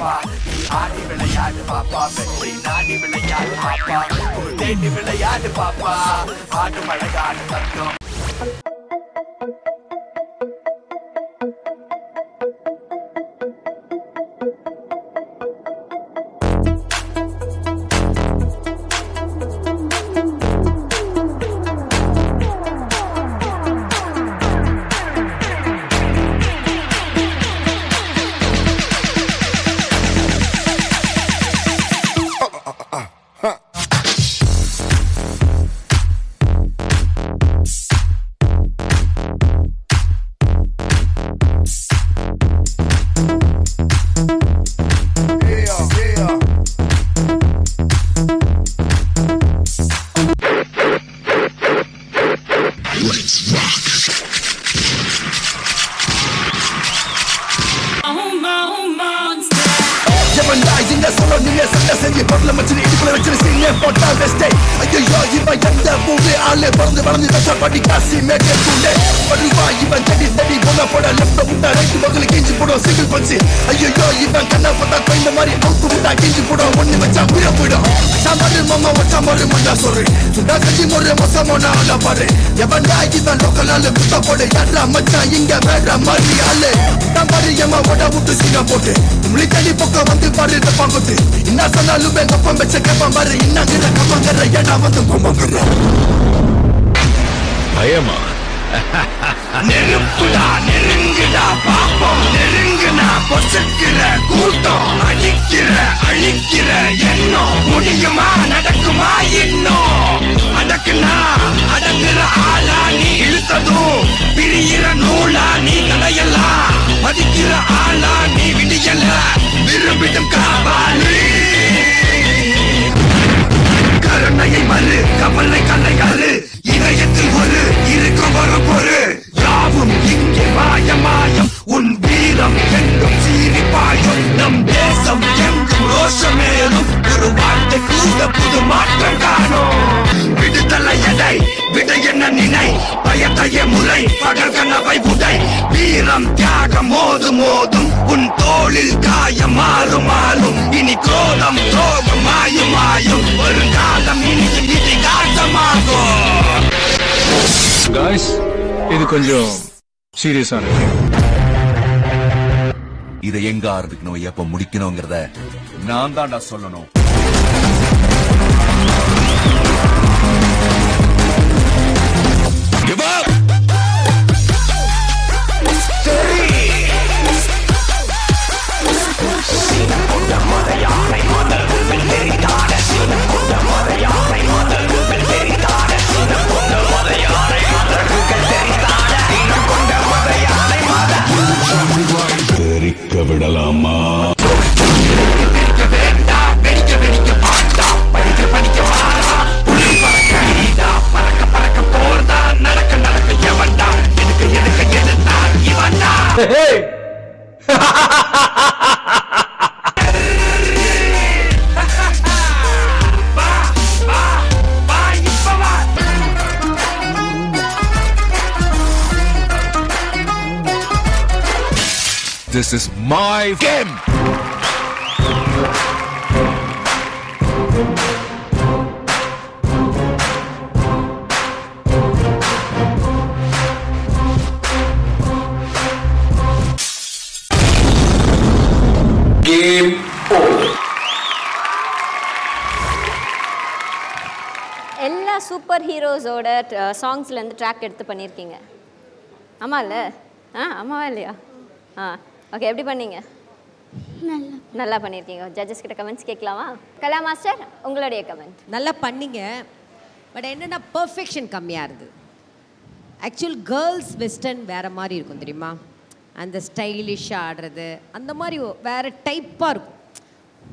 பாப்பா நீ ஆடி விளையாடு பாப்பா வெற்றி நாடி விளையாடு பாப்பா தேடி விளையாடு பாப்பா ஆடு மழகாடு தங்கம் பயமா நெருப்புடா நெருங்குடா பாப்போம் நெருங்குனா பொசுக்கிற கூட்டம் அழிக்கிற எண்ணம் முடியுமா நடக்குமா இன்னும் அடக்குனா அடங்குற ஆளா நீ இழுத்ததும் பிரியிற நூலா நீ கலையலாம் மதிக்கிற ஆளா நீ விடியல விரும்பிடும் காபாலி கருணையை மறு கவலை கலையாறு இதயத்தில் ஒரு இருக்கும் ஒரு யாவும் இங்கே மாயம் உன் வீரம் எங்கும் சீறி பாயும் நம் தேசம் எங்கும் ரோஷமேலும் ஒரு வார்த்தை கூட புது மாற்றம் காணும் விடுதலை எடை விட என்ன நினை பயத்தைய முறை பகல் கனவை உடை வீரம் தியாகம் மோதும் உன் தோளில் காயம் மாறும் இனி கோலம் துரோகம் மாயும் ஒரு காலம் இனி இதிகாசமாகும். गाइस இது கொஞ்சம் சீரியஸா இருக்கு. இதை எங்க ஆரம்பிக்கணும் எப்ப முடிக்கணும்ங்கறத நான் தான் சொல்லணும். Give up! விடலாமா This is my game. Game over. எல்லா சூப்பர் ஹீரோஸோட சாங்ஸ்லேருந்து ட்ராக் எடுத்து பண்ணியிருக்கீங்க. ஆமாம்ல? ஆமாவா இல்லையா? ஓகே, எப்படி பண்ணீங்க? நல்லா பண்ணியிருக்கீங்க. ஜட்ஜஸ் கிட்ட கமெண்ட்ஸ் கேட்கலாமா? கலா மாஸ்டர், உங்களுடைய கமெண்ட். நல்லா பண்ணீங்க, பட் என்னென்னா பர்ஃபெக்ஷன் கம்மியாக இருக்குது. ஆக்சுவல் கேர்ள்ஸ் வெஸ்டர்ன் வேறு மாதிரி இருக்கும் தெரியுமா? அந்த ஸ்டைலிஷாக ஆடுறது அந்த மாதிரி வேறு டைப்பாக இருக்கும்.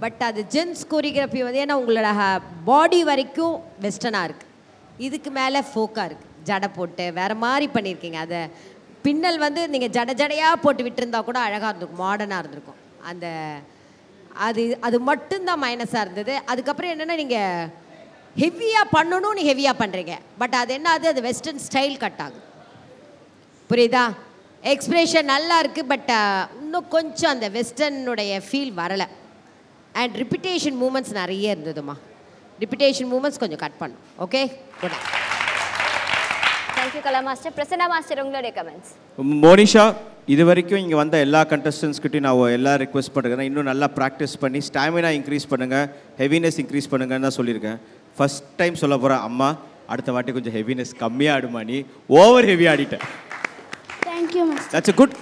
பட் அது ஜென்ஸ் கோரியோகிராஃபி வந்து ஏன்னா உங்களோட பாடி வரைக்கும் வெஸ்டர்னாக இருக்குது, இதுக்கு மேலே ஃபோக்காக இருக்குது. ஜடை போட்டு வேறு மாதிரி பண்ணியிருக்கீங்க. அதை பின்னல் வந்து நீங்கள் ஜடையாக போட்டு விட்டுருந்தா கூட அழகாக இருந்திருக்கும், மாடர்னாக இருந்திருக்கும். அந்த அது மட்டும்தான் மைனஸாக இருந்தது. அதுக்கப்புறம் என்னென்னா நீங்கள் ஹெவியாக பண்ணணும், நீங்கள் ஹெவியாக பண்ணுறீங்க. பட் அது என்ன அது வெஸ்டர்ன் ஸ்டைல் கட் ஆகுது. புரியுதா? எக்ஸ்பிரஷன் நல்லா இருக்குது, பட் இன்னும் கொஞ்சம் அந்த வெஸ்டர்னுடைய ஃபீல் வரலை. அண்ட் ரிப்பிட்டேஷன் மூமெண்ட்ஸ் நிறைய இருந்ததுமா. ரிப்பிட்டேஷன் மூமெண்ட்ஸ் கொஞ்சம் கட் பண்ணும். Okay, good. தேங்க்யூ கலா மாஸ்டர். பிரசன்னா மாஸ்டர், உங்களுடைய கமெண்ட்ஸ். மோனிஷா, இது வரைக்கும் இங்கே வந்த எல்லா கண்டஸ்டன்ஸ்கிட்டையும் நான் எல்லாம் ரிக்வெஸ்ட் பண்ணுறேன், இன்னும் நல்லா ப்ராக்டிஸ் பண்ணி ஸ்டாமினா இன்க்ரீஸ் பண்ணுங்கள், ஹெவினஸ் இன்க்ரீஸ் பண்ணுங்கன்னு தான் சொல்லியிருக்கேன். ஃபஸ்ட் டைம் சொல்ல போகிறேன், அம்மா அடுத்த வாட்டி கொஞ்சம் ஹெவினஸ் கம்மியாக ஆடுமா, நீ ஓவர் ஹெவி ஆடிட்டேன். Thank you master. That's a good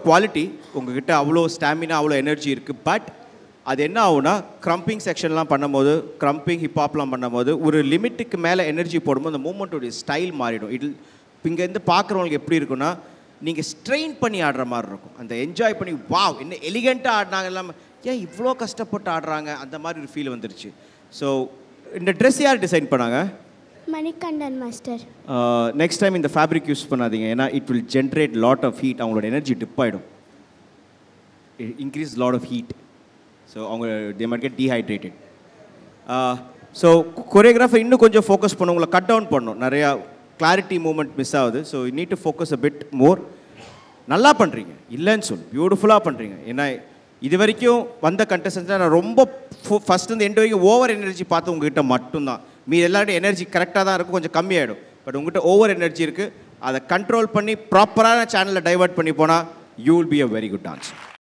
quality. உங்ககிட்ட அவ்வளோ ஸ்டாமினா, அவ்வளோ எனர்ஜி இருக்குது. பட் அது என்ன ஆகுனா, க்ரம்பிங் செக்ஷன்லாம் பண்ணும்போது, க்ரம்பிங் ஹிப்ஹாப்லாம் பண்ணும்போது ஒரு லிமிட்டுக்கு மேலே எனர்ஜி போடும்போது அந்த மூமெண்ட்டோடைய ஸ்டைல் மாறிடும். இங்கேருந்து பார்க்குறவங்களுக்கு எப்படி இருக்குன்னா, நீங்கள் ஸ்ட்ரெயின் பண்ணி ஆடுற மாதிரி இருக்கும். அந்த என்ஜாய் பண்ணி வாவ் என்ன எலிகெண்ட்டாக ஆடினாங்க, இல்லாமல் ஏன் இவ்வளோ கஷ்டப்பட்டு ஆடுறாங்க, அந்த மாதிரி ஒரு ஃபீல் வந்துருச்சு. ஸோ இந்த ட்ரெஸ் யார் டிசைன் பண்ணாங்க? மணிகண்டன் மாஸ்டர். நெக்ஸ்ட் டைம் இந்த ஃபேப்ரிக் யூஸ் பண்ணாதீங்க, ஏன்னா it will generate lot of heat. அவங்களோட எனர்ஜி டிப் ஆகிடும், increase lot of heat. So அவங்க they might get dehydrated. So choreographer இன்னும் கொஞ்சம் ஃபோக்கஸ் பண்ணும், உங்களை கட் டவுன் பண்ணணும். நிறையா கிளாரிட்டி மூமெண்ட் மிஸ் ஆகுது. So you need to focus a bit more. நல்லா பண்ணுறீங்க, இல்லைன்னு சொல்லு, பியூட்டிஃபுல்லாக பண்ணுறீங்க. ஏன்னா இது வரைக்கும் வந்த கண்டஸ்டன்ஸ் நான் ரொம்ப ஃபஸ்ட் வந்து எண்டு வரைக்கும் ஓவர் எனர்ஜி பார்த்து உங்ககிட்ட மட்டும்தான். மீ எல்லாருடைய எனர்ஜி கரெக்டாக தான் இருக்கும், கொஞ்சம் கம்மியாகிடும். பட் உங்கள்கிட்ட ஓவர் எனர்ஜி இருக்குது, அதை கண்ட்ரோல் பண்ணி ப்ராப்பரான சேனலில் டைவர்ட் பண்ணி போனால் you will be a very good dance.